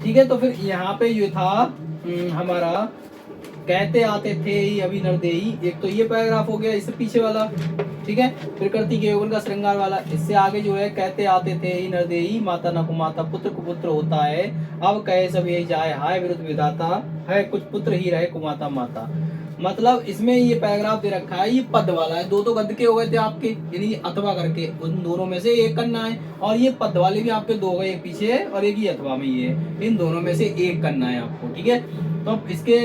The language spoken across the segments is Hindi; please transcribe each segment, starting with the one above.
ठीक है, तो फिर यहाँ पे ये था हमारा कहते आते थे ही अभी नरदेई, एक तो ये पैराग्राफ हो गया इससे पीछे वाला। ठीक है, फिर करती के यौवन का श्रृंगार वाला, इससे आगे जो है कहते आते थे ही नरदेई, माता न कुमाता पुत्र कुपुत्र होता है, अब कहे सब यही जाए हाय विरुद्ध विधाता, है कुछ पुत्र ही रहे कुमाता माता। मतलब इसमें ये पैराग्राफ दे रखा है, ये पद वाला है, दो गद्य के हो गए थे आपके, यानी अथवा करके उन दोनों में से एक करना है, और ये पद वाले भी आपके दो गए, एक पीछे है और एक ही अथवा में ये है, इन दोनों में से एक करना है आपको। ठीक है, तो अब इसके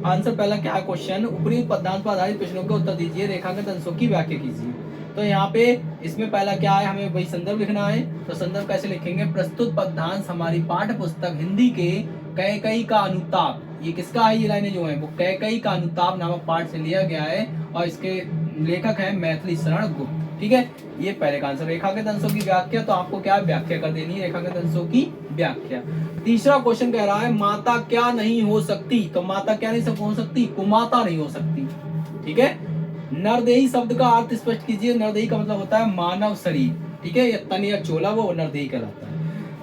आंसर पहला क्या है क्वेश्चन, ऊपरी पदांश पर आधारित प्रश्नों के उत्तर दीजिए, रेखांकित अंशों की व्याख्या कीजिए। तो यहाँ पे इसमें पहला क्या है, हमें वही संदर्भ लिखना है। तो संदर्भ कैसे लिखेंगे, प्रस्तुत पदांश हमारी पाठ्य पुस्तक हिंदी के कैकई का अनुताप, ये किसका है, ये लाइनें जो है वो कैकई का अनुताप नामक पाठ से लिया गया है, और इसके लेखक है मैथिली शरण गुप्त। ठीक है, ये पहले का आंसर। रेखांकित अंशों की व्याख्या, तो आपको क्या व्याख्या कर देनी है, रेखांकित अंशों की व्याख्या। तीसरा क्वेश्चन कह रहा है माता क्या नहीं हो सकती, तो माता क्या नहीं हो सकती, कुमाता नहीं हो सकती। ठीक है, नरदेही शब्द का अर्थ स्पष्ट कीजिए। नरदेही का मतलब होता है मानव शरीर। ठीक है, या तन या चोला, वो नरदेही कहलाता है।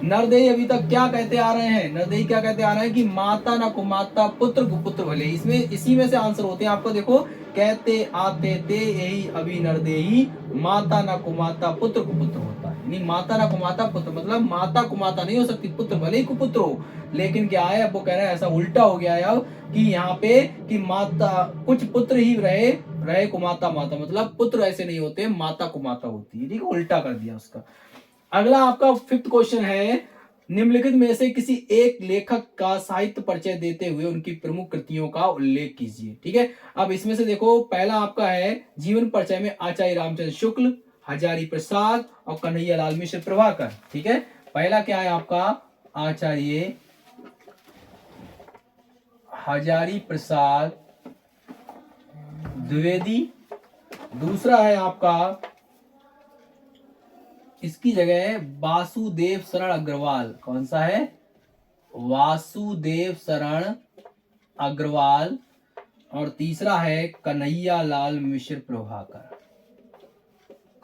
नरदेही अभी तक क्या कहते आ रहे हैं, नरदेही क्या कहते आ रहे हैं कि माता न कुमाता पुत्र कुपुत्र भले, इसमें इसी में से आंसर होते हैं आपको। देखो, कहते आते थे यही अभी नरदेही, माता न कुमाता पुत्र कुपुत्र होता है, यानी माता न कुमाता पुत्र, मतलब माता कुमाता नहीं हो सकती, पुत्र भले ही कुपुत्र हो। लेकिन क्या है, अब वो कह रहे हैं ऐसा उल्टा हो गया है अब, कि यहाँ पे कि माता कुछ पुत्र ही रहे कुमाता माता, मतलब पुत्र ऐसे नहीं होते, माता कुमाता होती है। ठीक है, उल्टा कर दिया उसका। अगला आपका फिफ्थ क्वेश्चन है, निम्नलिखित में से किसी एक लेखक का साहित्य परिचय देते हुए उनकी प्रमुख कृतियों का उल्लेख कीजिए। ठीक है, अब इसमें से देखो, पहला आपका है जीवन परिचय में आचार्य रामचंद्र शुक्ल, हजारी प्रसाद और कन्हैया लाल मिश्र प्रभाकर। ठीक है, पहला क्या है आपका, आचार्य हजारी प्रसाद द्विवेदी। दूसरा है आपका, इसकी जगह है वासुदेव शरण अग्रवाल। कौन सा है, वासुदेव शरण अग्रवाल। और तीसरा है कन्हैया लाल मिश्र प्रभाकर,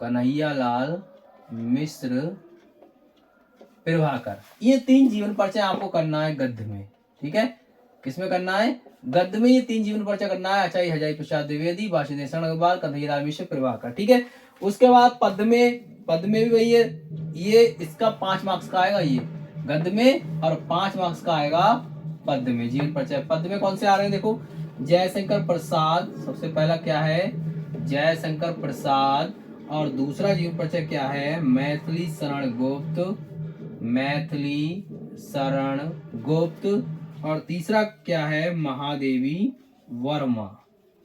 कन्हैया लाल मिश्र प्रभाकर। ये तीन जीवन परिचय आपको करना है गद्य में। ठीक है, किसमें करना है, गद्य में ये तीन जीवन परिचय करना है, आचार्य हजारी प्रसाद द्विवेदी, वासुदेव शरण अग्रवाल, कन्हैया लाल मिश्र प्रभाकर। ठीक है, उसके बाद पद में भी वही है, ये इसका 5 मार्क्स का आएगा ये गद्य में, और 5 मार्क्स का आएगा पद में। जीवन परिचय पद में कौन से आ रहे हैं, देखो, जयशंकर प्रसाद सबसे पहला क्या है, जयशंकर प्रसाद, और दूसरा जीवन परिचय क्या है, मैथिली शरण गुप्त, मैथिली शरण गुप्त, और तीसरा क्या है, महादेवी वर्मा।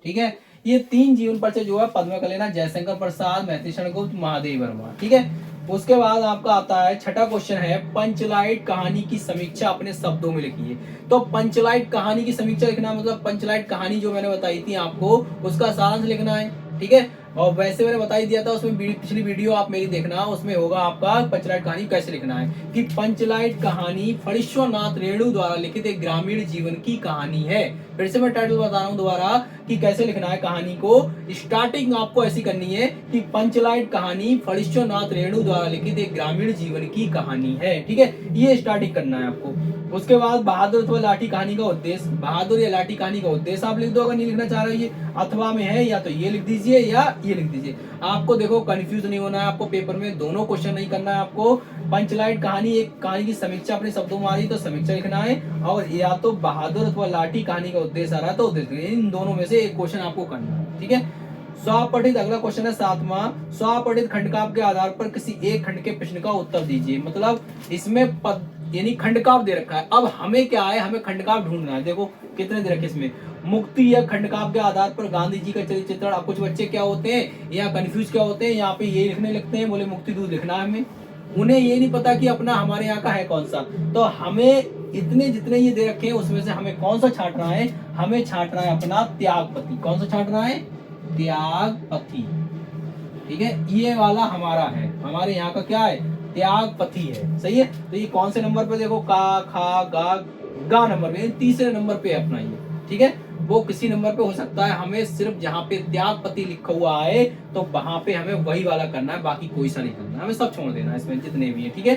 ठीक है, ये तीन जीवन परिचय जो है पद में कर लेना, जयशंकर प्रसाद, मैथिली शरण गुप्त, महादेवी वर्मा। ठीक है, उसके बाद आपका आता है छठा क्वेश्चन है, पंचलाइट कहानी की समीक्षा अपने शब्दों में लिखिए। तो पंचलाइट कहानी की समीक्षा लिखना मतलब पंचलाइट कहानी जो मैंने बताई थी आपको, उसका सारांश लिखना है। ठीक है, और वैसे मैंने बता ही दिया था उसमें, पिछली वीडियो आप मेरी देखना, उसमें होगा आपका पंचलाइट कहानी कैसे लिखना है, कि पंचलाइट कहानी फणीश्वरनाथ रेणु द्वारा लिखित एक ग्रामीण जीवन की कहानी है। फिर से मैं टाइटल बता रहा हूं दोबारा कि कैसे लिखना है कहानी को। स्टार्टिंग आपको ऐसी करनी है कि पंचलाइट कहानी फणीश्वरनाथ रेणु द्वारा लिखित एक ग्रामीण जीवन की कहानी है। ठीक है, ये स्टार्टिंग करना है आपको। उसके बाद बहादुर अथवा लाठी कहानी का उद्देश्य, बहादुर या लाठी कहानी का उद्देश्य आप लिख दो, अगर नहीं लिखना चाह रहे हो अथवा में है, या तो ये लिख दीजिए या ये लिख दीजिए। आपको देखो कंफ्यूज नहीं होना है, आपको पेपर में दोनों क्वेश्चन नहीं करना है। आपको पंचलाइट कहानी, एक कहानी की समीक्षा अपने शब्दों में आ रही तो समीक्षा लिखना है, और या तो बहादुर अथवा लाठी कहानी का उद्देश्य आ रहा है तो उद्देश्य, इन दोनों में से एक क्वेश्चन आपको करना है। ठीक है, स्वपठित, अगला क्वेश्चन है 7वां, स्वपठित खंडकाव्य के आधार पर किसी एक खंड के प्रश्न का उत्तर दीजिए। मतलब इसमें पद यानी खंडकाव्य दे रखा है, अब हमें क्या है, हमें खंडकाव्य ढूंढना है। देखो कितने दे रखे इसमें, मुक्ति या खंडकाव्य के आधार पर गांधी जी का चरित्र चित्रण। अब कुछ बच्चे क्या होते हैं या कंफ्यूज क्या होते हैं, यहाँ पे ये लिखने लगते हैं, बोले मुक्ति दूत लिखना है हमें, उन्हें ये नहीं पता कि अपना हमारे यहाँ का है कौन सा। तो हमें इतने जितने ये दे रखे हैं उसमें से हमें कौन सा छांटना है, हमें छांटना है अपना त्यागपति। कौन सा छांटना है, त्यागपति। ठीक है, ये वाला हमारा है, हमारे यहाँ का क्या है, त्यागपति है। सही है, तो ये कौन से नंबर पे, देखो का खा गा नंबर पे, तीसरे नंबर पे अपना ये। ठीक है, वो किसी नंबर पे हो सकता है, हमें सिर्फ जहाँ पे त्यागपति लिखा हुआ है तो वहां पे हमें वही वाला करना है, बाकी कोई सा नहीं करना, हमें सब छोड़ देना है इसमें जितने भी है। ठीक है,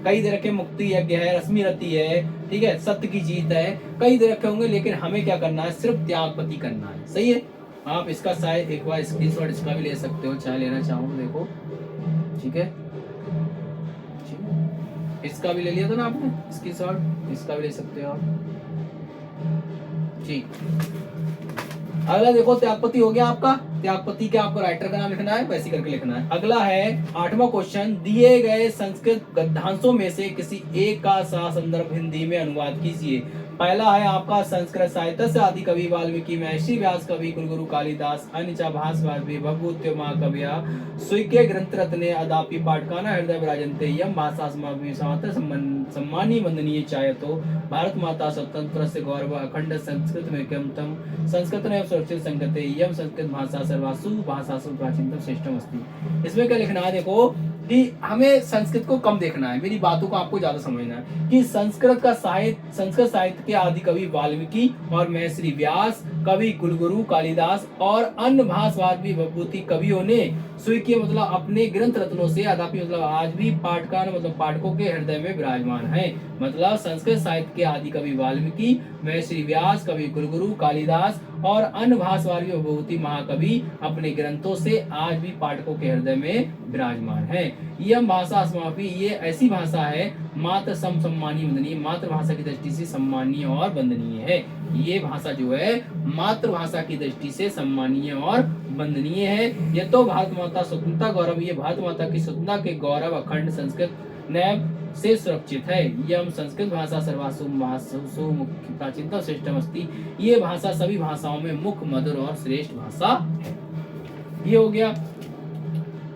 कई दे रखे मुक्ति यज्ञ है, रश्मि रति है, ठीक है, सत्य की जीत है, कई दे रखे होंगे, लेकिन हमें क्या करना है, सिर्फ त्यागपति करना है। सही है। आप इसका शायद एक बार स्क्रीनशॉट इसका भी ले सकते हो, चाहे लेना चाहो तो देखो, ठीक है, इसका भी ले लिया था ना आपने स्क्रीनशॉट, इसका भी ले सकते हो आप। ठीक, अगला देखो, त्यागपति हो गया आपका। त्यागपति के आपको राइटर का नाम लिखना है, वैसे करके लिखना है। अगला है 8वां क्वेश्चन, दिए गए संस्कृत गद्यांशों में से किसी एक का संदर्भ हिंदी में अनुवाद कीजिए। पहला है आपका संस्कृत साहित्य से आदि कवि वाल्मीकि, महर्षि व्यास कवि, कुलगुरु कालिदास, अन्य भास भगवत्य महाकविया, स्वीके ग्रंथ रत्ने अदापि पाटकाना हृदय विराजन्ते, यम भाषा सम्मानी वंदनीय चायतो, भारत माता स्वतंत्र से गौरव अखंड संस्कृत में तम संस्कृत ने सुरक्षित संगते, यम संस्कृत भाषा सर्वासु भाषासु प्राचीनतम श्रेष्ठम अस्ति। इसमें क्या लिखना है, देखो कि हमें संस्कृत को कम देखना है, मेरी बातों को आपको ज्यादा समझना है कि संस्कृत साहित्य के आदि कवि वाल्मीकि और महर्षि व्यास, कवि कुलगुरु कालिदास और अन्य भाषावादी विभूति कवियों ने स्वीकृत मतलब अपने ग्रंथ रत्नों से अदापि मतलब आज भी पाठकान मतलब पाठकों के हृदय में विराजमान है। मतलब संस्कृत साहित्य के आदि कवि वाल्मीकि, महर्षि व्यास, कवि कुलगुरु कालिदास और अन्य भाषावादी विभूति महाकवि अपने ग्रंथों से आज भी पाठकों के हृदय में विराजमान है। यह भाषा अस्मापि, ये ऐसी भाषा है मात्र सम्मानीय वंदनीय, मातृभाषा की दृष्टि से सम्मानीय और वंदनीय है। ये भाषा जो है मातृभाषा की दृष्टि से सम्मानीय और वंदनीय है। यह तो भारत माता स्वतंत्रता गौरव, ये भारत माता की स्वतंत्रता के गौरव अखंड संस्कृत नैब से सुरक्षित है। यह संस्कृत भाषा सर्वासु मुख्य प्राचीनतम श्रेष्ठम अस्ति, ये भाषा सभी भाषाओं में मुख्य मधुर और श्रेष्ठ भाषा है। ये हो गया।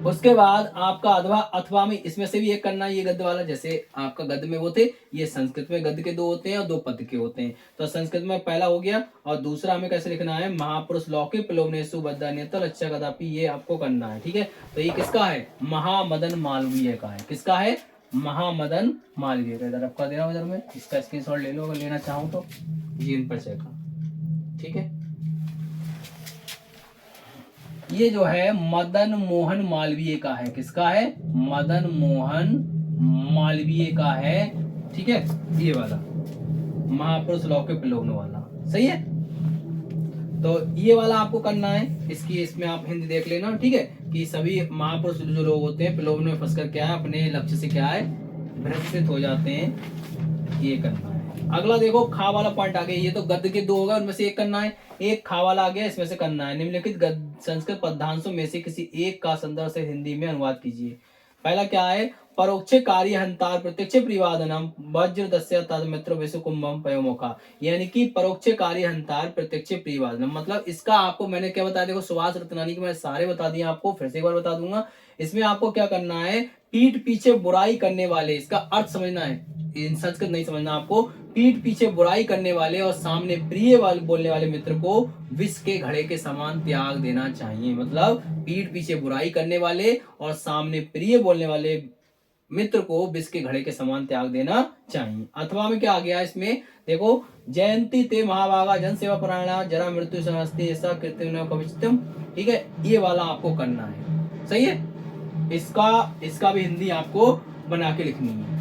उसके बाद आपका अथवा में इसमें से भी एक करना है, ये गद्य वाला, जैसे आपका गद्य में वो थे, ये संस्कृत में गद्य के 2 होते हैं और 2 पद के होते हैं। तो संस्कृत में पहला हो गया और दूसरा हमें कैसे लिखना है, महापुरुष लौके प्लोवनेसु बद्धान्यतल अच्छा कदापि, ये आपको करना है। ठीक है, तो ये किसका है, महामदन मालवीय का है। किसका है, महामदन मालवीय का। इधर आपका देना उधर में, इसका स्क्रीनशॉट ले लो अगर लेना चाहो तो, जीवन परिचय का। ठीक है, ये जो है मदन मोहन मालवीय का है। किसका है, मदन मोहन मालवीय का है। ठीक है, ये वाला महापुरुष लौके प्लोवन वाला। सही है, तो ये वाला आपको करना है। इसमें आप हिंदी देख लेना। ठीक है, कि सभी महापुरुष जो लोग होते हैं प्लोवन में फंसकर क्या है, अपने लक्ष्य से क्या है, भ्रष्ट हो जाते हैं। ये करना है। अगला देखो, खा वाला पॉइंट आ गया। ये तो गद्य के 2 होगा, उनमें से एक करना है। एक खा वाला आ गया, इसमें से करना है। निम्नलिखित संस्कृत पदांशों में से किसी एक का संदर्भ से हिंदी में अनुवाद कीजिए। पहला क्या है, परोक्ष कार्य हंतार प्रत्यक्ष प्रिवादनम वज्र दस्य तद मित्र विशु कुंभम पयोमुखा, यानी कि परोक्ष कार्य हंतार प्रत्यक्ष प्रिवादनम। मतलब इसका आपको मैंने क्या बताया, देखो सुभाष रत्नानी के मैं सारे बता दिए आपको, फिर से एक बार बता दूंगा। इसमें आपको क्या करना है, पीठ पीछे बुराई करने वाले, इसका अर्थ समझना है, इन संस्कृत नहीं समझना आपको। पीठ पीछे बुराई करने वाले और सामने प्रिय वाले बोलने वाले मित्र को विष के घड़े के समान त्याग देना चाहिए। मतलब पीठ पीछे बुराई करने वाले और सामने प्रिय बोलने वाले मित्र को विष के घड़े के समान त्याग देना चाहिए। अथवा में क्या आ गया, इसमें देखो, जयंती ते महाभागा जन सेवा परायणा जरा मृत्यु समस्ते ऐसा कृत्य कविचितम। ठीक है, ये वाला आपको करना है। सही है, इसका भी हिंदी आपको बना के लिखनी है।